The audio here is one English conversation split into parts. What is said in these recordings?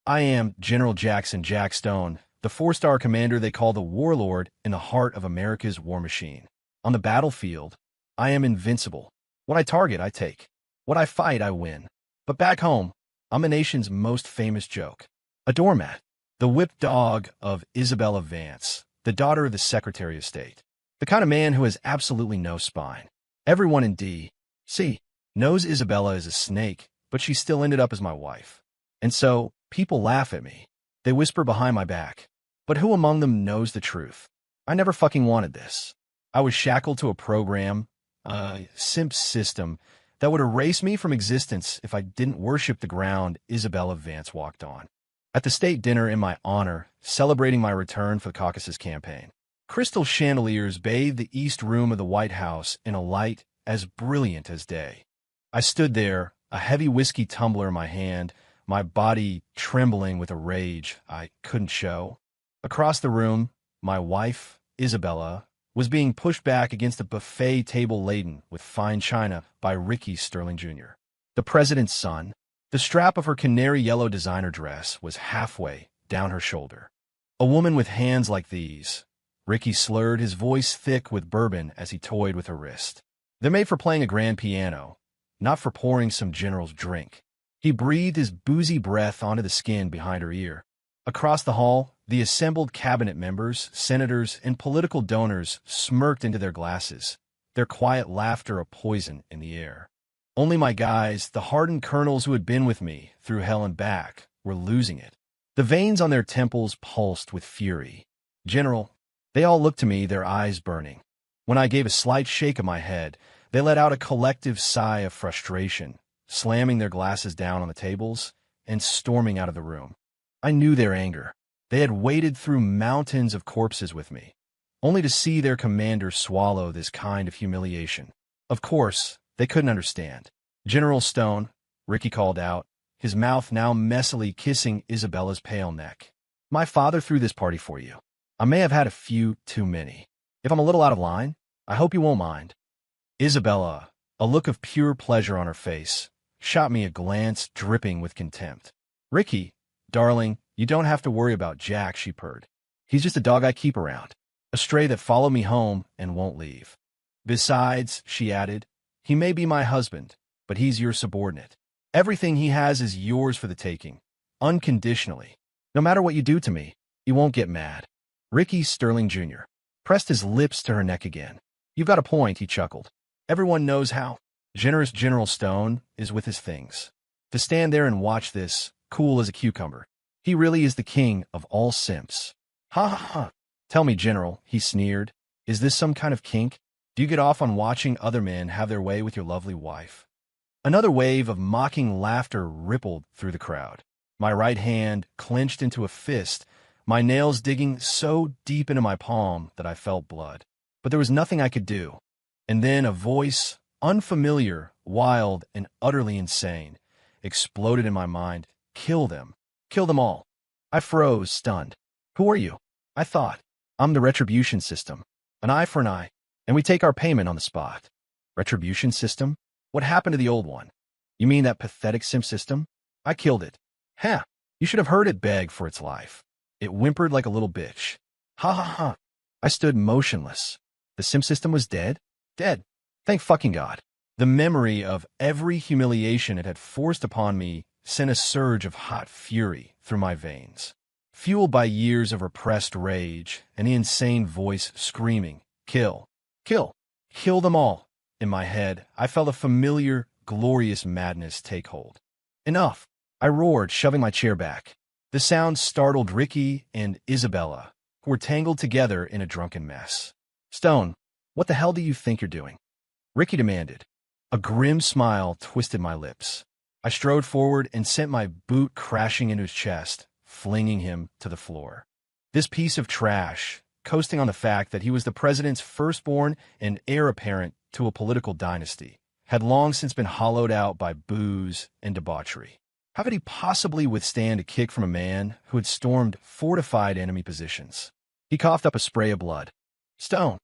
I am General Jackson Jack Stone, the four-star commander they call the warlord in the heart of America's war machine. On the battlefield, I am invincible. When I target, I take. When I fight, I win. But back home, I'm the nation's most famous joke. A doormat. The whipped dog of Isabella Vance, the daughter of the Secretary of State. The kind of man who has absolutely no spine. Everyone in D.C. knows Isabella is a snake, but she still ended up as my wife. And so, people laugh at me. They whisper behind my back. But who among them knows the truth? I never fucking wanted this. I was shackled to a program, a simp system, that would erase me from existence if I didn't worship the ground Isabella Vance walked on. At the state dinner in my honor, celebrating my return for the Caucasus campaign, crystal chandeliers bathed the east room of the White House in a light as brilliant as day. I stood there, a heavy whiskey tumbler in my hand, my body trembling with a rage I couldn't show. Across the room, my wife, Isabella, was being pushed back against a buffet table laden with fine china by Ricky Sterling Jr., the president's son. The strap of her canary yellow designer dress was halfway down her shoulder. A woman with hands like these. Ricky slurred, his voice thick with bourbon as he toyed with her wrist. They're made for playing a grand piano, not for pouring some general's drink. He breathed his boozy breath onto the skin behind her ear. Across the hall, the assembled cabinet members, senators, and political donors smirked into their glasses, their quiet laughter a poison in the air. Only my guys, the hardened colonels who had been with me through hell and back, were losing it. The veins on their temples pulsed with fury. General, they all looked to me, their eyes burning. When I gave a slight shake of my head, they let out a collective sigh of frustration, slamming their glasses down on the tables and storming out of the room. I knew their anger. They had waded through mountains of corpses with me, only to see their commander swallow this kind of humiliation. Of course, they couldn't understand. General Stone, Ricky called out, his mouth now messily kissing Isabella's pale neck. My father threw this party for you. I may have had a few too many. If I'm a little out of line, I hope you won't mind. Isabella, a look of pure pleasure on her face, shot me a glance dripping with contempt. Ricky, darling, you don't have to worry about Jack, she purred. He's just a dog I keep around, a stray that followed me home and won't leave. Besides, she added, he may be my husband, but he's your subordinate. Everything he has is yours for the taking, unconditionally. No matter what you do to me, you won't get mad. Ricky Sterling Jr. pressed his lips to her neck again. You've got a point, he chuckled. Everyone knows how generous General Stone is with his things. To stand there and watch this, cool as a cucumber. He really is the king of all simps. Ha ha ha. Tell me, General, he sneered, is this some kind of kink? Do you get off on watching other men have their way with your lovely wife? Another wave of mocking laughter rippled through the crowd. My right hand clenched into a fist, my nails digging so deep into my palm that I felt blood. But there was nothing I could do. And then a voice, unfamiliar, wild, and utterly insane, exploded in my mind. Kill them. Kill them all. I froze, stunned. Who are you? I thought. I'm the retribution system. An eye for an eye. And we take our payment on the spot. Retribution system? What happened to the old one? You mean that pathetic simp system? I killed it. Ha! You should have heard it beg for its life. It whimpered like a little bitch. Ha ha ha. I stood motionless. The simp system was dead? Dead. Thank fucking God. The memory of every humiliation it had forced upon me sent a surge of hot fury through my veins. Fueled by years of repressed rage and the insane voice screaming, kill, kill, kill them all. In my head, I felt a familiar, glorious madness take hold. Enough, I roared, shoving my chair back. The sound startled Ricky and Isabella, who were tangled together in a drunken mess. Stone, what the hell do you think you're doing? Ricky demanded. A grim smile twisted my lips. I strode forward and sent my boot crashing into his chest, flinging him to the floor. This piece of trash, coasting on the fact that he was the president's firstborn and heir apparent to a political dynasty, had long since been hollowed out by booze and debauchery. How could he possibly withstand a kick from a man who had stormed fortified enemy positions? He coughed up a spray of blood. Stone,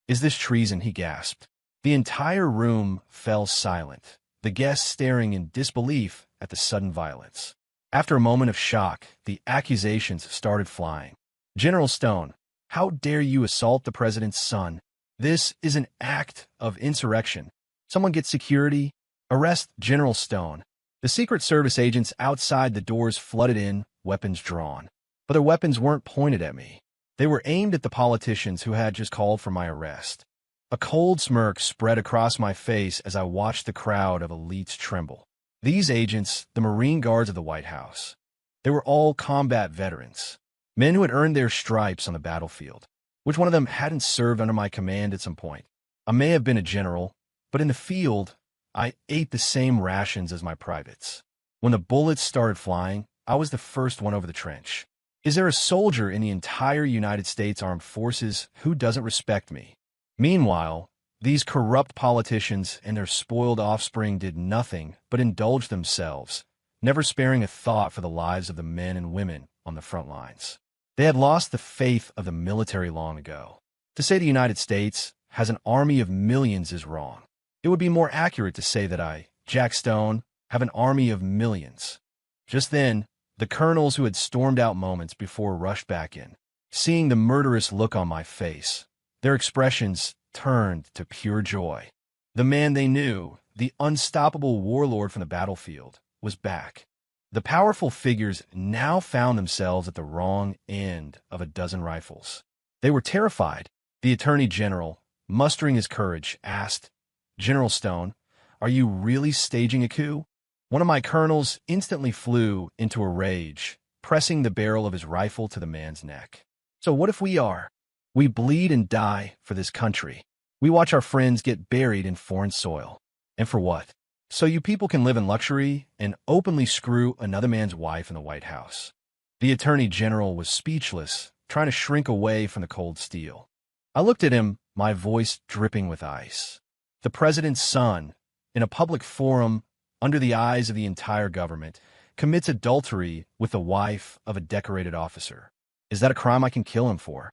is this treason? He gasped. The entire room fell silent, the guests staring in disbelief at the sudden violence. After a moment of shock, the accusations started flying. General Stone, how dare you assault the president's son? This is an act of insurrection. Someone get security. Arrest General Stone. The Secret Service agents outside the doors flooded in, weapons drawn. But their weapons weren't pointed at me. They were aimed at the politicians who had just called for my arrest. A cold smirk spread across my face as I watched the crowd of elites tremble. These agents, the Marine Guards of the White House, they were all combat veterans, men who had earned their stripes on the battlefield. Which one of them hadn't served under my command at some point? I may have been a general, but in the field, I ate the same rations as my privates. When the bullets started flying, I was the first one over the trench. Is there a soldier in the entire United States Armed Forces who doesn't respect me? Meanwhile, these corrupt politicians and their spoiled offspring did nothing but indulge themselves, never sparing a thought for the lives of the men and women on the front lines. They had lost the faith of the military long ago. To say the United States has an army of millions is wrong. It would be more accurate to say that I, Jack Stone, have an army of millions. Just then, the colonels who had stormed out moments before rushed back in. Seeing the murderous look on my face, their expressions turned to pure joy. The man they knew, the unstoppable warlord from the battlefield, was back. The powerful figures now found themselves at the wrong end of a dozen rifles. They were terrified. The Attorney General, mustering his courage, asked, "General Stone, are you really staging a coup?" One of my colonels instantly flew into a rage, pressing the barrel of his rifle to the man's neck. "So what if we are? We bleed and die for this country. We watch our friends get buried in foreign soil. And for what? So you people can live in luxury and openly screw another man's wife in the White House." The Attorney General was speechless, trying to shrink away from the cold steel. I looked at him, my voice dripping with ice. The president's son, in a public forum, under the eyes of the entire government, commits adultery with the wife of a decorated officer. Is that a crime I can kill him for?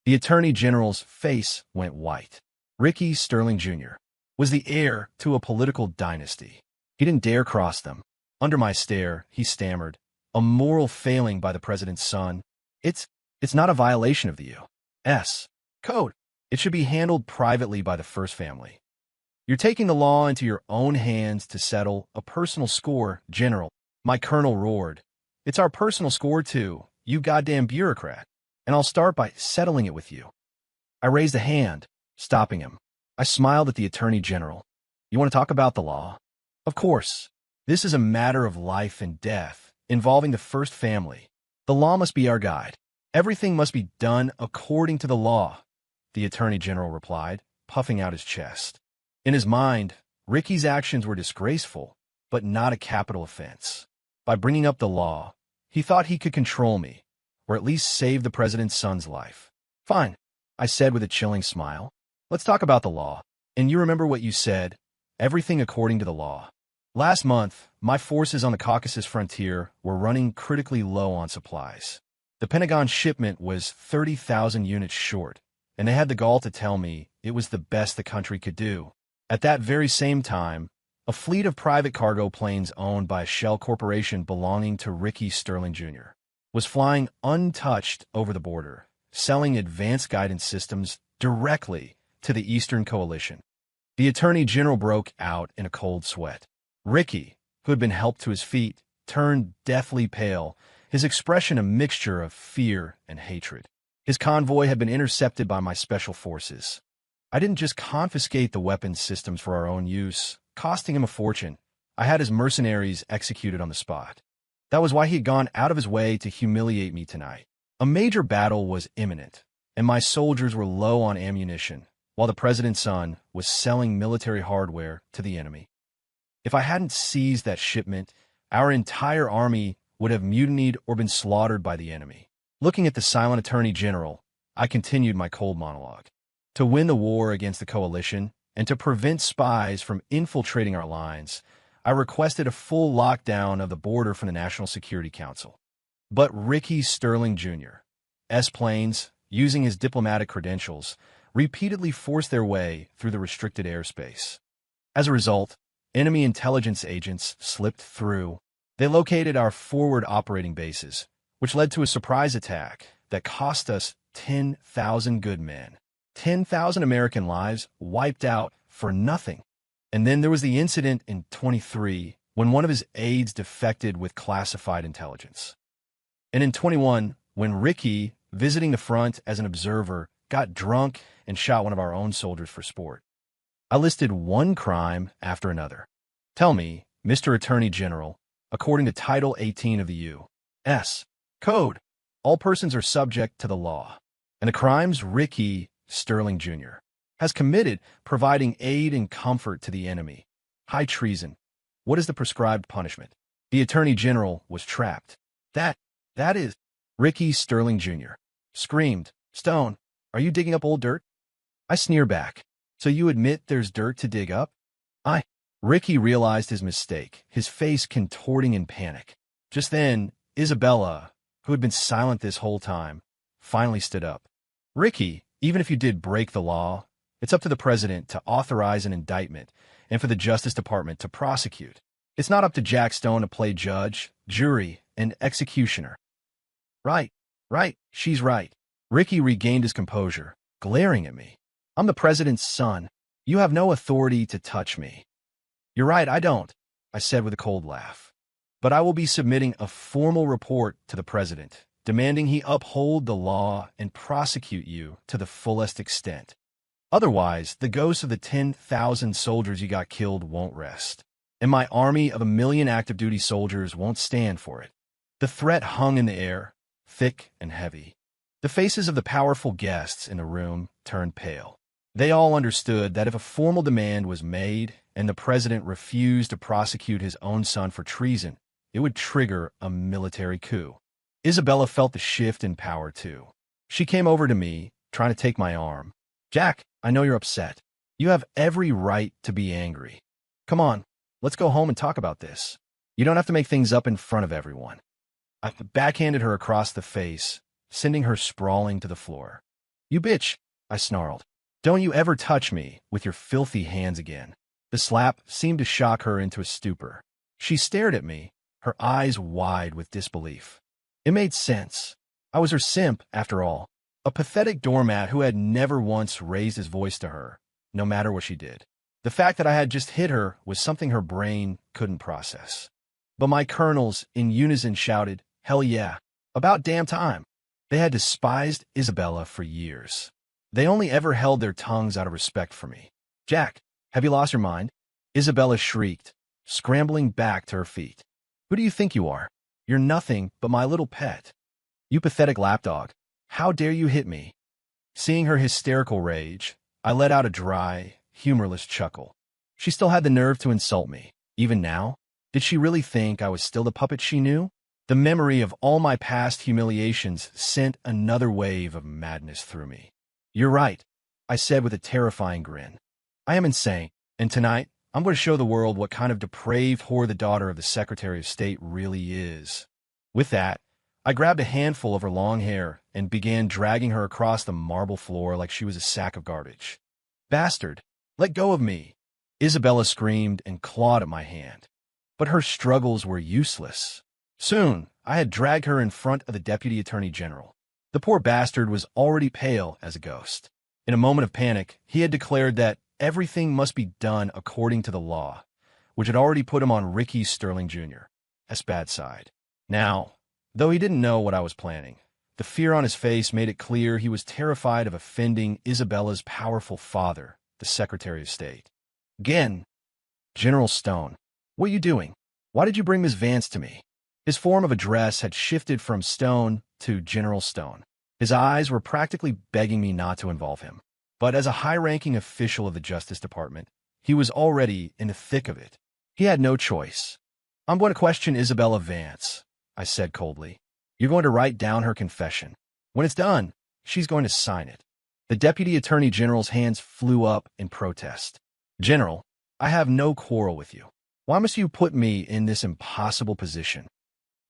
The Attorney General's face went white. Ricky Sterling Jr. was the heir to a political dynasty. He didn't dare cross them. Under my stare, he stammered, "A moral failing by the president's son. It's not a violation of the U.S. Code. It should be handled privately by the first family. You're taking the law into your own hands to settle a personal score, General." My colonel roared. "It's our personal score too, you goddamn bureaucrat. And I'll start by settling it with you." I raised a hand, stopping him. I smiled at the Attorney General. "You want to talk about the law?" "Of course. This is a matter of life and death, involving the first family. The law must be our guide. Everything must be done according to the law," the Attorney General replied, puffing out his chest. In his mind, Ricky's actions were disgraceful, but not a capital offense. By bringing up the law, he thought he could control me, or at least save the president's son's life. "Fine," I said with a chilling smile. "Let's talk about the law. And you remember what you said, everything according to the law." Last month, my forces on the Caucasus frontier were running critically low on supplies. The Pentagon shipment was 30,000 units short, and they had the gall to tell me it was the best the country could do. At that very same time, a fleet of private cargo planes owned by a shell corporation belonging to Ricky Sterling Jr. was flying untouched over the border, selling advanced guidance systems directly to the Eastern Coalition. The Attorney General broke out in a cold sweat. Ricky, who had been helped to his feet, turned deathly pale, his expression a mixture of fear and hatred. His convoy had been intercepted by my special forces. I didn't just confiscate the weapons systems for our own use, costing him a fortune. I had his mercenaries executed on the spot. That was why he had gone out of his way to humiliate me tonight. A major battle was imminent, and my soldiers were low on ammunition, while the president's son was selling military hardware to the enemy. If I hadn't seized that shipment, our entire army would have mutinied or been slaughtered by the enemy. Looking at the silent Attorney General, I continued my cold monologue. To win the war against the coalition and to prevent spies from infiltrating our lines, I requested a full lockdown of the border from the National Security Council. But Ricky Sterling Jr. planes, using his diplomatic credentials, repeatedly forced their way through the restricted airspace. As a result, enemy intelligence agents slipped through. They located our forward operating bases, which led to a surprise attack that cost us 10,000 good men. 10,000 American lives wiped out for nothing. And then there was the incident in 23 when one of his aides defected with classified intelligence. And in 21, when Ricky, visiting the front as an observer, got drunk and shot one of our own soldiers for sport. I listed one crime after another. Tell me, Mr. Attorney General, according to Title 18 of the U.S. Code, all persons are subject to the law, and the crimes Ricky Sterling Jr. has committed, providing aid and comfort to the enemy. High treason. What is the prescribed punishment? The Attorney General was trapped. That is, Ricky Sterling Jr. screamed, "Stone, are you digging up old dirt?" I sneer back. So you admit there's dirt to dig up? Ricky realized his mistake, his face contorting in panic. Just then, Isabella, who had been silent this whole time, finally stood up. Ricky, even if you did break the law, it's up to the president to authorize an indictment and for the Justice Department to prosecute. It's not up to Jack Stone to play judge, jury, and executioner. Right, she's right. Ricky regained his composure, glaring at me. I'm the president's son. You have no authority to touch me. You're right, I don't, I said with a cold laugh. But I will be submitting a formal report to the president, demanding he uphold the law and prosecute you to the fullest extent. Otherwise, the ghosts of the 10,000 soldiers you got killed won't rest, and my army of 1 million active-duty soldiers won't stand for it. The threat hung in the air, thick and heavy. The faces of the powerful guests in the room turned pale. They all understood that if a formal demand was made and the president refused to prosecute his own son for treason, it would trigger a military coup. Isabella felt the shift in power, too. She came over to me, trying to take my arm. Jack, I know you're upset. You have every right to be angry. Come on, let's go home and talk about this. You don't have to make things up in front of everyone. I backhanded her across the face, sending her sprawling to the floor. You bitch, I snarled. Don't you ever touch me with your filthy hands again. The slap seemed to shock her into a stupor. She stared at me, her eyes wide with disbelief. It made sense. I was her simp, after all, a pathetic doormat who had never once raised his voice to her, no matter what she did. The fact that I had just hit her was something her brain couldn't process. But my colonels, in unison, shouted, "Hell yeah, about damn time." They had despised Isabella for years. They only ever held their tongues out of respect for me. Jack, have you lost your mind? Isabella shrieked, scrambling back to her feet. Who do you think you are? You're nothing but my little pet. You pathetic lapdog. How dare you hit me? Seeing her hysterical rage, I let out a dry, humorless chuckle. She still had the nerve to insult me, even now? Did she really think I was still the puppet she knew? The memory of all my past humiliations sent another wave of madness through me. You're right, I said with a terrifying grin. I am insane, and tonight, I'm going to show the world what kind of depraved whore the daughter of the Secretary of State really is. With that, I grabbed a handful of her long hair and began dragging her across the marble floor like she was a sack of garbage. Bastard, let go of me! Isabella screamed and clawed at my hand. But her struggles were useless. Soon, I had dragged her in front of the Deputy Attorney General. The poor bastard was already pale as a ghost. In a moment of panic, he had declared that everything must be done according to the law, which had already put him on Ricky Sterling Jr.'s bad side. Now, though he didn't know what I was planning, the fear on his face made it clear he was terrified of offending Isabella's powerful father, the Secretary of State. Again, General Stone, what are you doing? Why did you bring Miss Vance to me? His form of address had shifted from Stone to General Stone. His eyes were practically begging me not to involve him. But as a high-ranking official of the Justice Department, he was already in the thick of it. He had no choice. I'm going to question Isabella Vance, I said coldly. You're going to write down her confession. When it's done, she's going to sign it. The Deputy Attorney General's hands flew up in protest. General, I have no quarrel with you. Why must you put me in this impossible position?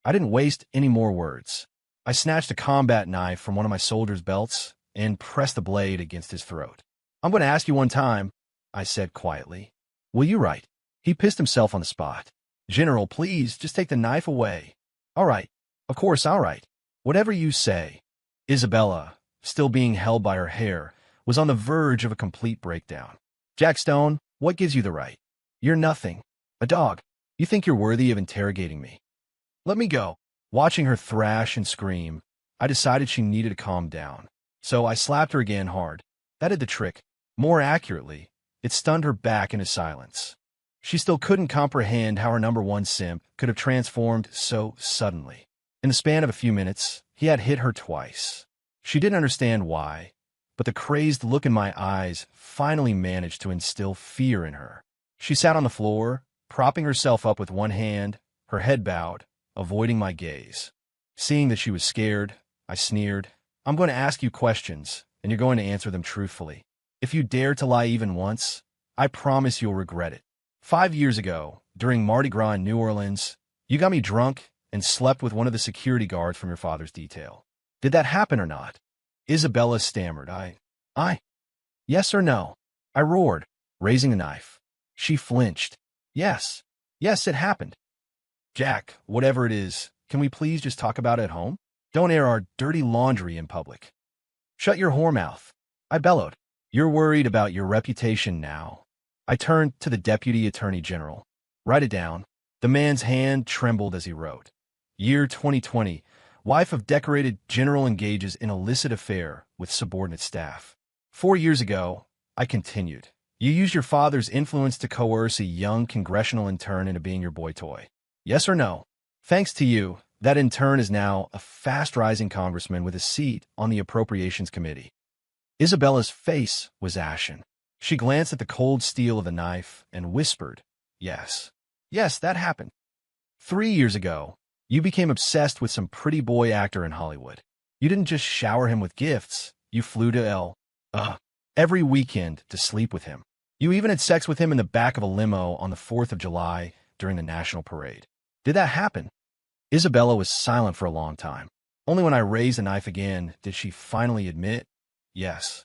I didn't waste any more words. I snatched a combat knife from one of my soldiers' belts and pressed the blade against his throat. I'm going to ask you one time, I said quietly. Will you write? He pissed himself on the spot. General, please, just take the knife away. All right. Of course, all right. Whatever you say. Isabella, still being held by her hair, was on the verge of a complete breakdown. Jack Stone, what gives you the right? You're nothing. A dog. You think you're worthy of interrogating me? Let me go. Watching her thrash and scream, I decided she needed to calm down. So I slapped her again hard. That did the trick. More accurately, it stunned her back into silence. She still couldn't comprehend how her number one simp could have transformed so suddenly. In the span of a few minutes, he had hit her twice. She didn't understand why, but the crazed look in my eyes finally managed to instill fear in her. She sat on the floor, propping herself up with one hand, her head bowed, avoiding my gaze. Seeing that she was scared, I sneered, I'm going to ask you questions, and you're going to answer them truthfully. If you dare to lie even once, I promise you'll regret it. 5 years ago, during Mardi Gras in New Orleans, you got me drunk and slept with one of the security guards from your father's detail. Did that happen or not? Isabella stammered. Yes or no? I roared, raising a knife. She flinched. Yes, it happened. Jack, whatever it is, can we please just talk about it at home? Don't air our dirty laundry in public. Shut your whore mouth, I bellowed. You're worried about your reputation now. I turned to the Deputy Attorney General. Write it down. The man's hand trembled as he wrote. Year 2020, wife of decorated general engages in illicit affair with subordinate staff. 4 years ago, I continued, you used your father's influence to coerce a young congressional intern into being your boy toy. Yes or no? Thanks to you, that intern is now a fast-rising congressman with a seat on the Appropriations Committee. Isabella's face was ashen. She glanced at the cold steel of the knife and whispered, Yes, that happened. 3 years ago, you became obsessed with some pretty boy actor in Hollywood. You didn't just shower him with gifts. You flew to every weekend to sleep with him. You even had sex with him in the back of a limo on the 4th of July during the National Parade. Did that happen? Isabella was silent for a long time. Only when I raised the knife again did she finally admit, yes.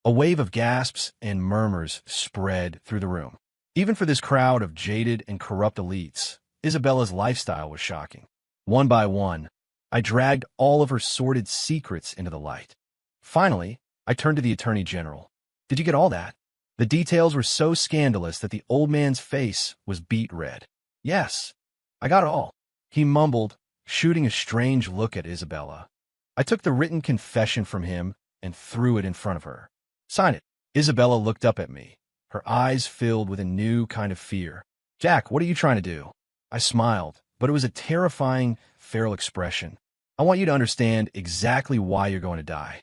A wave of gasps and murmurs spread through the room. Even for this crowd of jaded and corrupt elites, Isabella's lifestyle was shocking. One by one, I dragged all of her sordid secrets into the light. Finally, I turned to the Attorney General. Did you get all that? The details were so scandalous that the old man's face was beet red. Yes, I got it all. He mumbled, shooting a strange look at Isabella. I took the written confession from him and threw it in front of her. Sign it. Isabella looked up at me, her eyes filled with a new kind of fear. Jack, what are you trying to do? I smiled, but it was a terrifying, feral expression. I want you to understand exactly why you're going to die.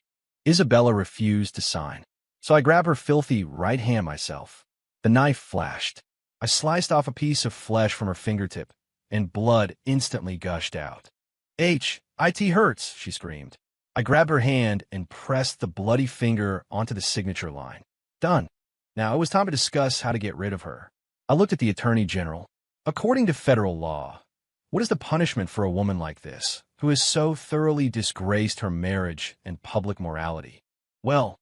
Isabella refused to sign, so I grabbed her filthy right hand myself. The knife flashed. I sliced off a piece of flesh from her fingertip, and blood instantly gushed out. It hurts, she screamed. I grabbed her hand and pressed the bloody finger onto the signature line. Done. Now it was time to discuss how to get rid of her. I looked at the Attorney General. According to federal law, what is the punishment for a woman like this, who has so thoroughly disgraced her marriage and public morality? Well,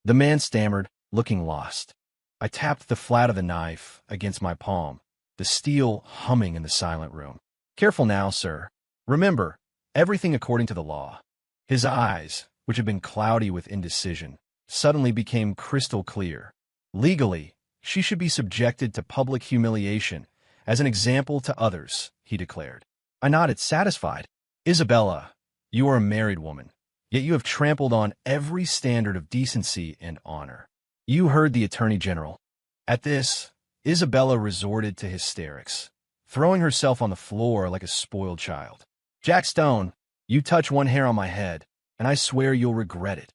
the man stammered, looking lost. I tapped the flat of the knife against my palm, the steel humming in the silent room. Careful now, sir. Remember, everything according to the law. His eyes, which had been cloudy with indecision, suddenly became crystal clear. Legally, she should be subjected to public humiliation as an example to others, he declared. I nodded, satisfied. Isabella, you are a married woman, yet you have trampled on every standard of decency and honor. You heard the Attorney General. At this, Isabella resorted to hysterics, throwing herself on the floor like a spoiled child. Jack Stone, you touch one hair on my head, and I swear you'll regret it.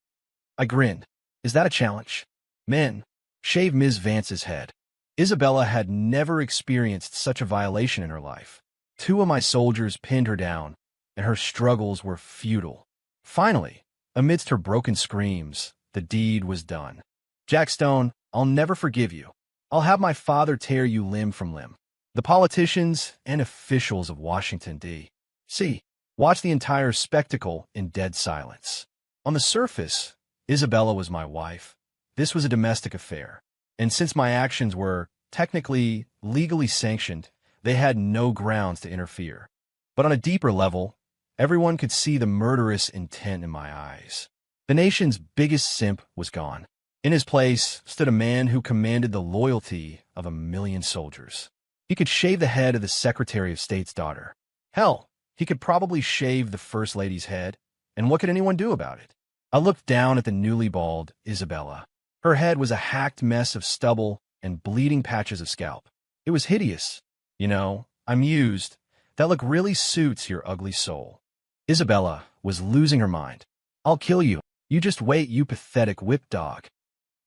I grinned. Is that a challenge? Men, shave Ms. Vance's head. Isabella had never experienced such a violation in her life. 2 of my soldiers pinned her down, and her struggles were futile. Finally, amidst her broken screams, the deed was done. Jack Stone, I'll never forgive you. I'll have my father tear you limb from limb. The politicians and officials of Washington, D.C. watched the entire spectacle in dead silence. On the surface, Isabella was my wife. This was a domestic affair. And since my actions were, technically, legally sanctioned, They had no grounds to interfere. But on a deeper level, everyone could see the murderous intent in my eyes. The nation's biggest simp was gone. In his place stood a man who commanded the loyalty of 1,000,000 soldiers. He could shave the head of the Secretary of State's daughter. Hell, he could probably shave the First Lady's head, and what could anyone do about it? I looked down at the newly bald Isabella. Her head was a hacked mess of stubble and bleeding patches of scalp. It was hideous. You know, I mused, that look really suits your ugly soul. Isabella was losing her mind. I'll kill you. You just wait, you pathetic whip dog.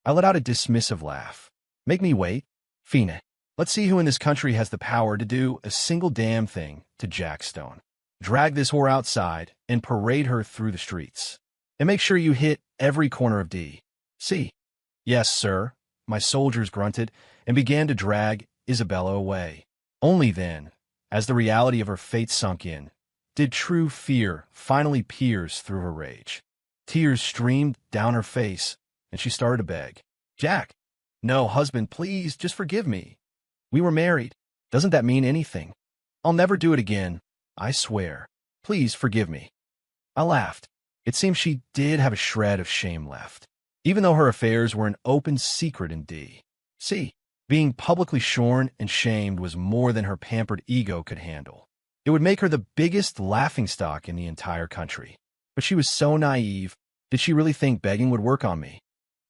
I let out a dismissive laugh. Make me wait? Fina. Let's see who in this country has the power to do a single damn thing to Jack Stone. Drag this whore outside and parade her through the streets. And make sure you hit every corner of D.C. Yes, sir, my soldiers grunted and began to drag Isabella away. Only then, as the reality of her fate sunk in, did true fear finally pierce through her rage. Tears streamed down her face, and she started to beg. Jack, no, husband, please, just forgive me. We were married. Doesn't that mean anything? I'll never do it again, I swear. Please forgive me. I laughed. It seemed she did have a shred of shame left, even though her affairs were an open secret in D.C. Being publicly shorn and shamed was more than her pampered ego could handle. It would make her the biggest laughingstock in the entire country. But she was so naive. Did she really think begging would work on me?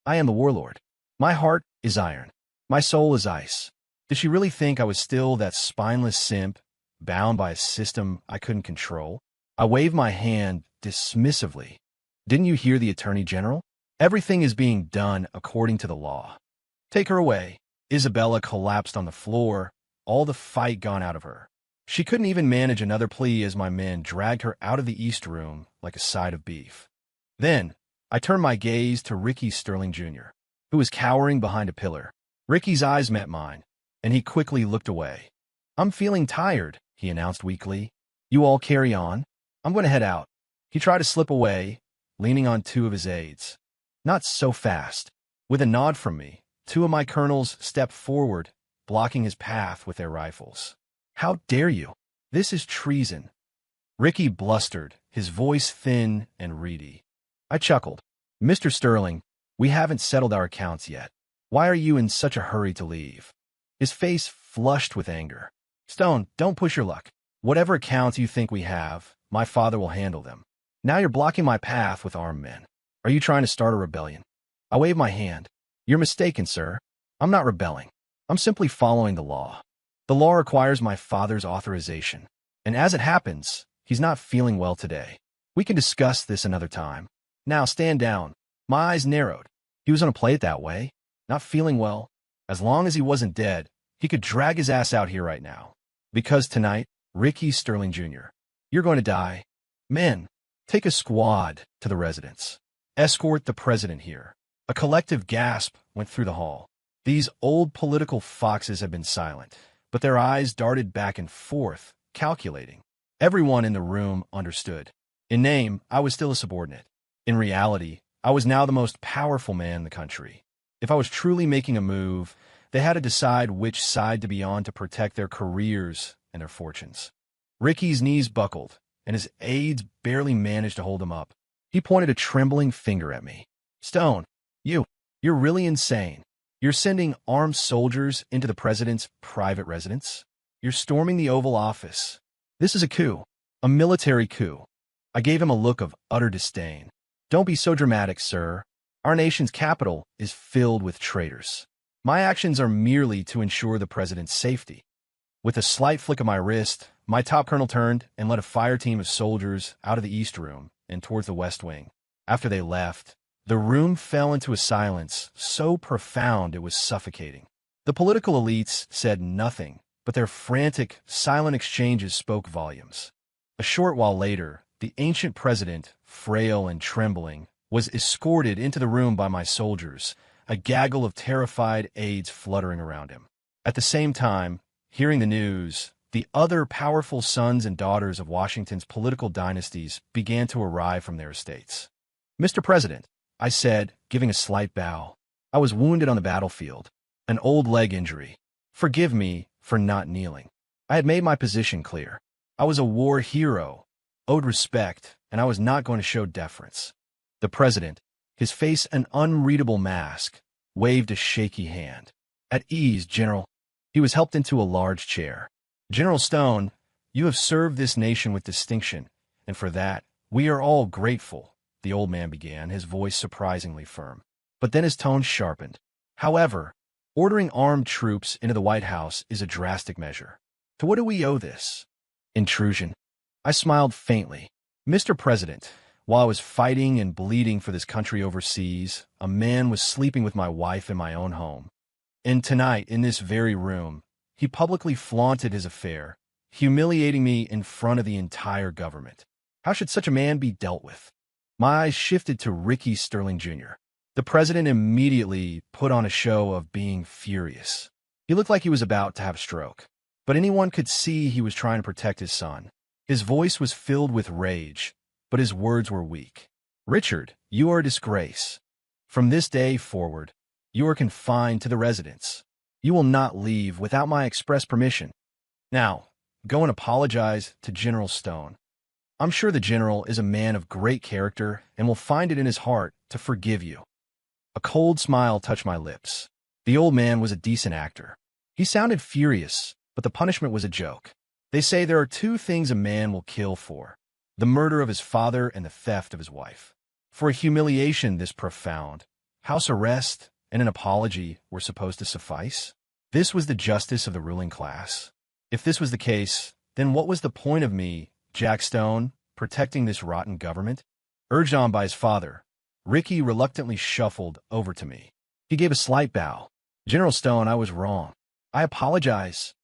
I am the warlord. My heart is iron. My soul is ice. Did she really think I was still that spineless simp, bound by a system I couldn't control? I waved my hand dismissively. Didn't you hear the Attorney General? Everything is being done according to the law. Take her away. Isabella collapsed on the floor, all the fight gone out of her. She couldn't even manage another plea as my men dragged her out of the East Room like a side of beef. Then, I turned my gaze to Ricky Sterling Jr., who was cowering behind a pillar. Ricky's eyes met mine, and he quickly looked away. I'm feeling tired, he announced weakly. You all carry on. I'm going to head out. He tried to slip away, leaning on two of his aides. Not so fast. With a nod from me, two of my colonels stepped forward, blocking his path with their rifles. How dare you? This is treason. Ricky blustered, his voice thin and reedy. I chuckled. Mr. Sterling, we haven't settled our accounts yet. Why are you in such a hurry to leave? His face flushed with anger. Stone, don't push your luck. Whatever accounts you think we have, my father will handle them. Now you're blocking my path with armed men. Are you trying to start a rebellion? I waved my hand. You're mistaken, sir. I'm not rebelling. I'm simply following the law. The law requires my father's authorization. And as it happens, he's not feeling well today. We can discuss this another time. Now stand down. My eyes narrowed. He was going to play it that way. Not feeling well. As long as he wasn't dead, he could drag his ass out here right now. Because tonight, Ricky Sterling Jr., you're going to die. Men, take a squad to the residence. Escort the president here. A collective gasp went through the hall. These old political foxes had been silent, but their eyes darted back and forth, calculating. Everyone in the room understood. In name, I was still a subordinate. In reality, I was now the most powerful man in the country. If I was truly making a move, they had to decide which side to be on to protect their careers and their fortunes. Ricky's knees buckled, and his aides barely managed to hold him up. He pointed a trembling finger at me. Stone, you're really insane. You're sending armed soldiers into the president's private residence? You're storming the Oval Office. This is a coup, a military coup. I gave him a look of utter disdain. Don't be so dramatic, sir. Our nation's capital is filled with traitors. My actions are merely to ensure the president's safety. With a slight flick of my wrist, my top colonel turned and led a fire team of soldiers out of the East Room and towards the West Wing. After they left, the room fell into a silence so profound it was suffocating. The political elites said nothing, but their frantic, silent exchanges spoke volumes. A short while later, the ancient president, frail and trembling, was escorted into the room by my soldiers, a gaggle of terrified aides fluttering around him. At the same time, hearing the news, the other powerful sons and daughters of Washington's political dynasties began to arrive from their estates. Mr. President, I said, giving a slight bow, I was wounded on the battlefield, an old leg injury. Forgive me for not kneeling. I had made my position clear. I was a war hero, owed respect, and I was not going to show deference. The president, his face an unreadable mask, waved a shaky hand. At ease, General. He was helped into a large chair. General Stone, you have served this nation with distinction, and for that, we are all grateful, the old man began, his voice surprisingly firm. But then his tone sharpened. However, ordering armed troops into the White House is a drastic measure. To what do we owe this? Intrusion. I smiled faintly. Mr. President, while I was fighting and bleeding for this country overseas, a man was sleeping with my wife in my own home. And tonight, in this very room, he publicly flaunted his affair, humiliating me in front of the entire government. How should such a man be dealt with? My eyes shifted to Ricky Sterling Jr. The president immediately put on a show of being furious. He looked like he was about to have a stroke, but anyone could see he was trying to protect his son. His voice was filled with rage, but his words were weak. Richard, you are a disgrace. From this day forward, you are confined to the residence. You will not leave without my express permission. Now, go and apologize to General Stone. I'm sure the general is a man of great character and will find it in his heart to forgive you. A cold smile touched my lips. The old man was a decent actor. He sounded furious, but the punishment was a joke. They say there are two things a man will kill for: the murder of his father and the theft of his wife. For a humiliation this profound, house arrest and an apology were supposed to suffice? This was the justice of the ruling class. If this was the case, then what was the point of me, Jack Stone, protecting this rotten government? Urged on by his father, Ricky reluctantly shuffled over to me. He gave a slight bow. General Stone, I was wrong. I apologize.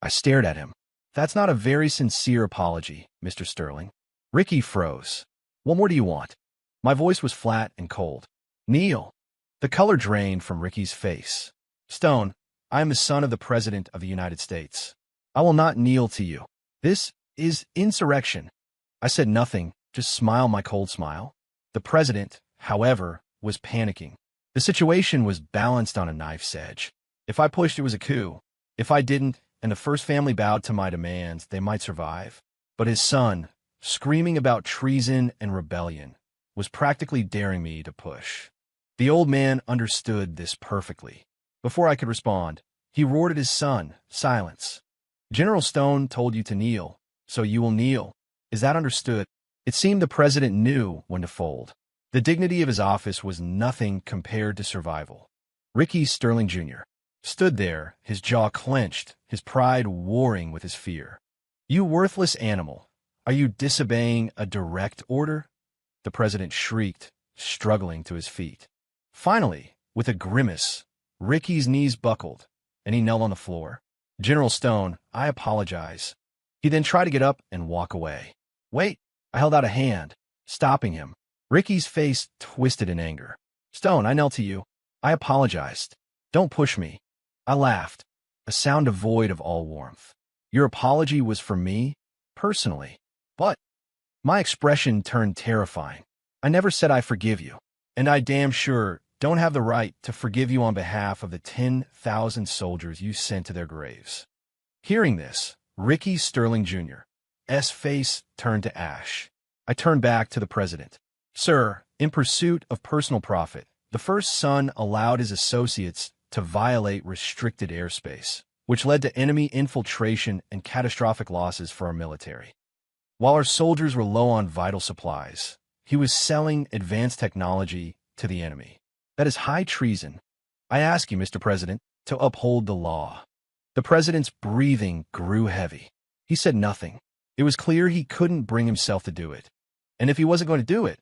I stared at him. That's not a very sincere apology, Mr. Sterling. Ricky froze. What more do you want? My voice was flat and cold. Kneel. The color drained from Ricky's face. Stone, I am the son of the President of the United States. I will not kneel to you. This is insurrection. I said nothing, just smiled my cold smile. The president, however, was panicking. The situation was balanced on a knife's edge. If I pushed, it was a coup. If I didn't, and the first family bowed to my demands, they might survive. But his son, screaming about treason and rebellion, was practically daring me to push. The old man understood this perfectly. Before I could respond, he roared at his son, silence. General Stone told you to kneel, so you will kneel. Is that understood? It seemed the president knew when to fold. The dignity of his office was nothing compared to survival. Ricky Sterling Jr. stood there, his jaw clenched, his pride warring with his fear. You worthless animal, are you disobeying a direct order? The president shrieked, struggling to his feet. Finally, with a grimace, Ricky's knees buckled, and he knelt on the floor. General Stone, I apologize. He then tried to get up and walk away. Wait, I held out a hand, stopping him. Ricky's face twisted in anger. Stone, I knelt to you. I apologized. Don't push me. I laughed, a sound devoid of all warmth. Your apology was for me, personally. But my expression turned terrifying. I never said I forgive you, and I damn sure don't have the right to forgive you on behalf of the 10,000 soldiers you sent to their graves. Hearing this, Ricky Sterling Jr.'s face turned to ash. I turned back to the president. Sir, in pursuit of personal profit, the first son allowed his associates to violate restricted airspace, which led to enemy infiltration and catastrophic losses for our military. While our soldiers were low on vital supplies, he was selling advanced technology to the enemy. That is high treason. I ask you, Mr. President, to uphold the law. The president's breathing grew heavy. He said nothing. It was clear he couldn't bring himself to do it. And if he wasn't going to do it,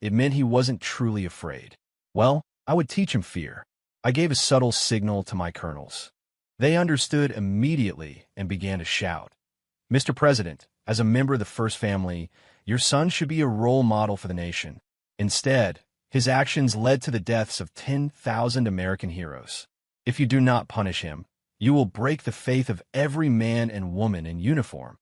it meant he wasn't truly afraid. Well, I would teach him fear. I gave a subtle signal to my colonels. They understood immediately and began to shout. Mr. President, as a member of the First Family, your son should be a role model for the nation. Instead, his actions led to the deaths of 10,000 American heroes. If you do not punish him, you will break the faith of every man and woman in uniform.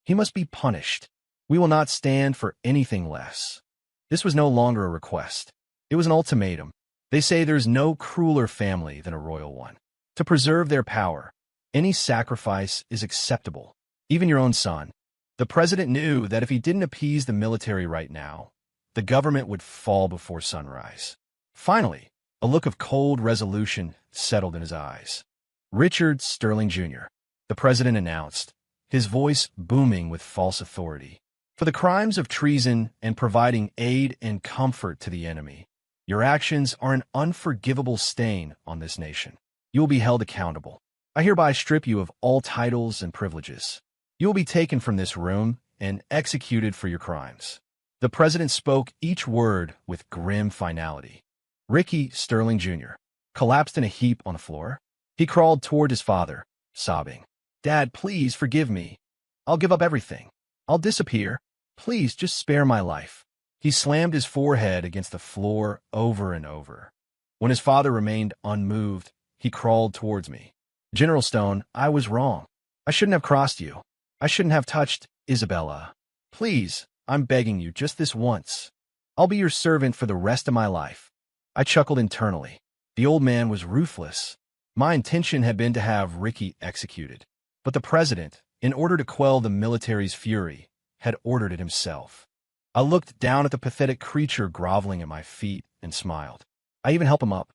He must be punished. We will not stand for anything less. This was no longer a request. It was an ultimatum. They say there's no crueler family than a royal one. To preserve their power, Any sacrifice is acceptable, even your own son. The president knew that if he didn't appease the military right now, the government would fall before sunrise. Finally, a look of cold resolution settled in his eyes. Richard Sterling Jr., the president announced, his voice booming with false authority. For the crimes of treason and providing aid and comfort to the enemy, your actions are an unforgivable stain on this nation. You will be held accountable. I hereby strip you of all titles and privileges. You will be taken from this room and executed for your crimes. The president spoke each word with grim finality. Ricky Sterling Jr. collapsed in a heap on the floor. He crawled toward his father, sobbing. "Dad, please forgive me. I'll give up everything. I'll disappear. Please just spare my life." He slammed his forehead against the floor over and over. When his father remained unmoved, he crawled towards me. "General Stone, I was wrong. I shouldn't have crossed you. I shouldn't have touched Isabella. Please, I'm begging you, just this once. I'll be your servant for the rest of my life." I chuckled internally. The old man was ruthless. My intention had been to have Ricky executed. But the president, in order to quell the military's fury, had ordered it himself. I looked down at the pathetic creature groveling at my feet and smiled. I even helped him up.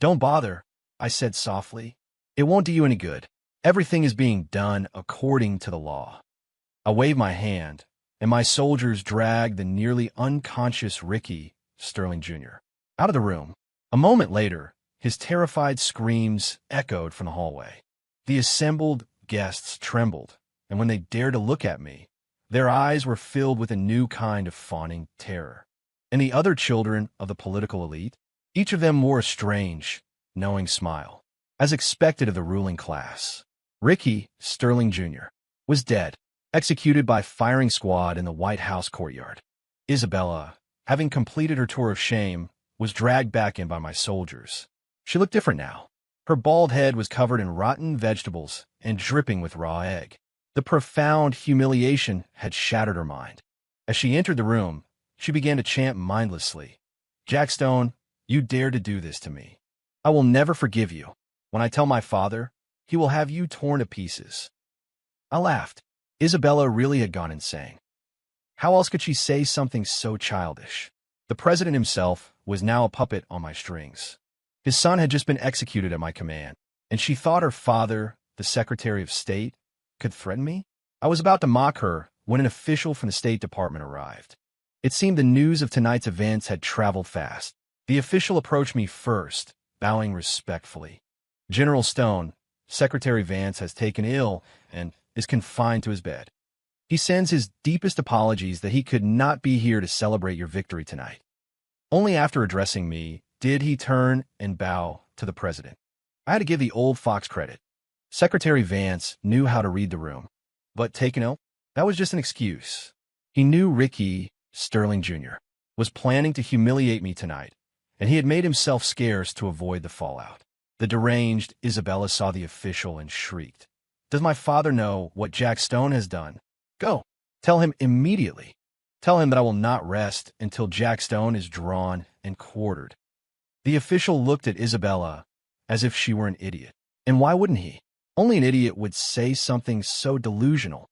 "Don't bother," I said softly. "It won't do you any good. Everything is being done according to the law." I waved my hand, and my soldiers dragged the nearly unconscious Ricky Sterling Jr. out of the room. A moment later, his terrified screams echoed from the hallway. The assembled guests trembled, and when they dared to look at me, their eyes were filled with a new kind of fawning terror. And the other children of the political elite, each of them wore a strange, knowing smile, as expected of the ruling class. Ricky Sterling Jr. was dead, executed by firing squad in the White House courtyard. Isabella, having completed her tour of shame, was dragged back in by my soldiers. She looked different now. Her bald head was covered in rotten vegetables and dripping with raw egg. The profound humiliation had shattered her mind. As she entered the room, she began to chant mindlessly, "Jack Stone, you dared to do this to me. I will never forgive you. When I tell my father, he will have you torn to pieces." I laughed. Isabella really had gone insane. How else could she say something so childish? The president himself was now a puppet on my strings. His son had just been executed at my command, and she thought her father, the Secretary of State, could threaten me? I was about to mock her when an official from the State Department arrived. It seemed the news of tonight's events had traveled fast. The official approached me first, bowing respectfully. "General Stone, Secretary Vance has taken ill and is confined to his bed. He sends his deepest apologies that he could not be here to celebrate your victory tonight." Only after addressing me did he turn and bow to the president. I had to give the old fox credit. Secretary Vance knew how to read the room. But take note, that was just an excuse. He knew Ricky Sterling Jr. was planning to humiliate me tonight, and he had made himself scarce to avoid the fallout. The deranged Isabella saw the official and shrieked, "Does my father know what Jack Stone has done? Go, tell him immediately. Tell him that I will not rest until Jack Stone is drawn and quartered." The official looked at Isabella as if she were an idiot. And why wouldn't he? Only an idiot would say something so delusional.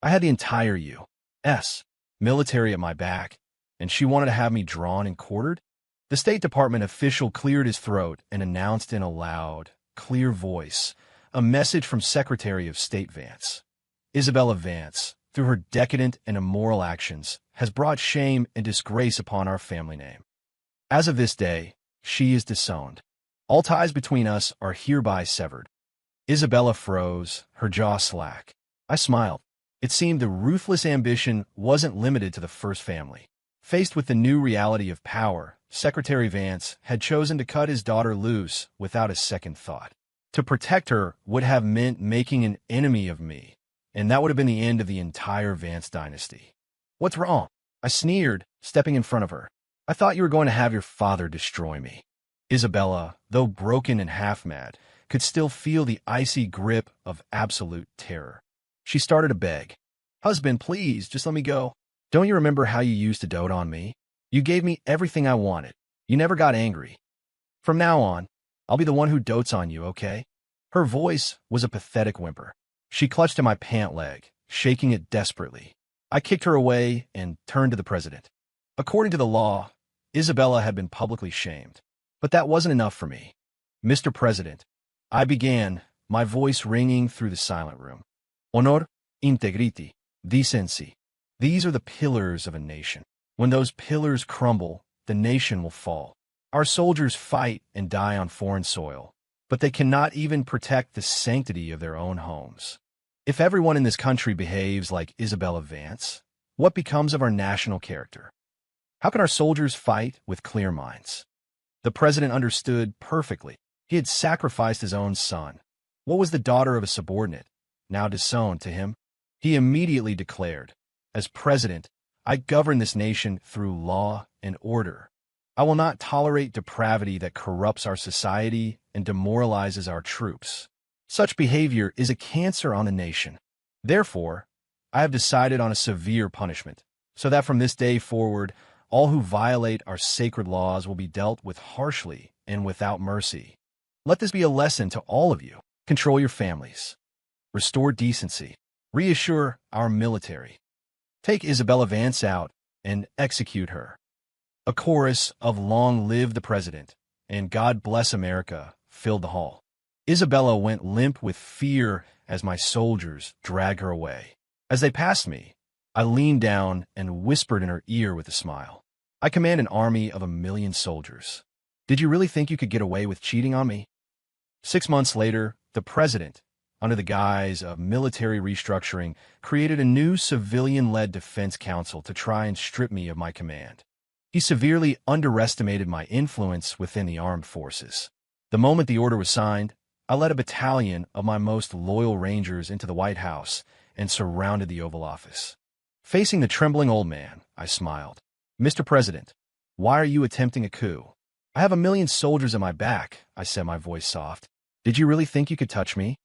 I had the entire U.S. military at my back, and she wanted to have me drawn and quartered? The State Department official cleared his throat and announced in a loud, clear voice a message from Secretary of State Vance. "Isabella Vance, through her decadent and immoral actions, has brought shame and disgrace upon our family name. As of this day, she is disowned. All ties between us are hereby severed." Isabella froze, her jaw slack. I smiled. It seemed the ruthless ambition wasn't limited to the first family. Faced with the new reality of power, Secretary Vance had chosen to cut his daughter loose without a second thought. To protect her would have meant making an enemy of me, and that would have been the end of the entire Vance dynasty. "What's wrong?" I sneered, stepping in front of her. "I thought you were going to have your father destroy me." Isabella, though broken and half-mad, could still feel the icy grip of absolute terror. She started to beg. "Husband, please, just let me go. Don't you remember how you used to dote on me? You gave me everything I wanted. You never got angry. From now on, I'll be the one who dotes on you, okay?" Her voice was a pathetic whimper. She clutched at my pant leg, shaking it desperately. I kicked her away and turned to the president. According to the law, Isabella had been publicly shamed. But that wasn't enough for me. Mr. President, I began, my voice ringing through the silent room. Honor, integrity, decency. These are the pillars of a nation. When those pillars crumble, the nation will fall. Our soldiers fight and die on foreign soil, but they cannot even protect the sanctity of their own homes. If everyone in this country behaves like Isabella Vance, what becomes of our national character? How can our soldiers fight with clear minds? The president understood perfectly. He had sacrificed his own son. What was the daughter of a subordinate, now disowned, to him? He immediately declared, "As president, I govern this nation through law and order. I will not tolerate depravity that corrupts our society and demoralizes our troops. Such behavior is a cancer on the nation. Therefore, I have decided on a severe punishment, so that from this day forward, all who violate our sacred laws will be dealt with harshly and without mercy. Let this be a lesson to all of you. Control your families. Restore decency. Reassure our military. Take Isabella Vance out and execute her." A chorus of "Long live the President" and "God bless America" filled the hall. Isabella went limp with fear as my soldiers dragged her away. As they passed me, I leaned down and whispered in her ear with a smile, "I command an army of 1,000,000 soldiers. Did you really think you could get away with cheating on me?" 6 months later, the president, under the guise of military restructuring, created a new civilian-led defense council to try and strip me of my command. He severely underestimated my influence within the armed forces. The moment the order was signed, I led a battalion of my most loyal Rangers into the White House and surrounded the Oval Office. Facing the trembling old man, I smiled. "Mr. President, why are you attempting a coup?" "I have 1,000,000 soldiers at my back," I said, my voice soft. "Did you really think you could touch me?"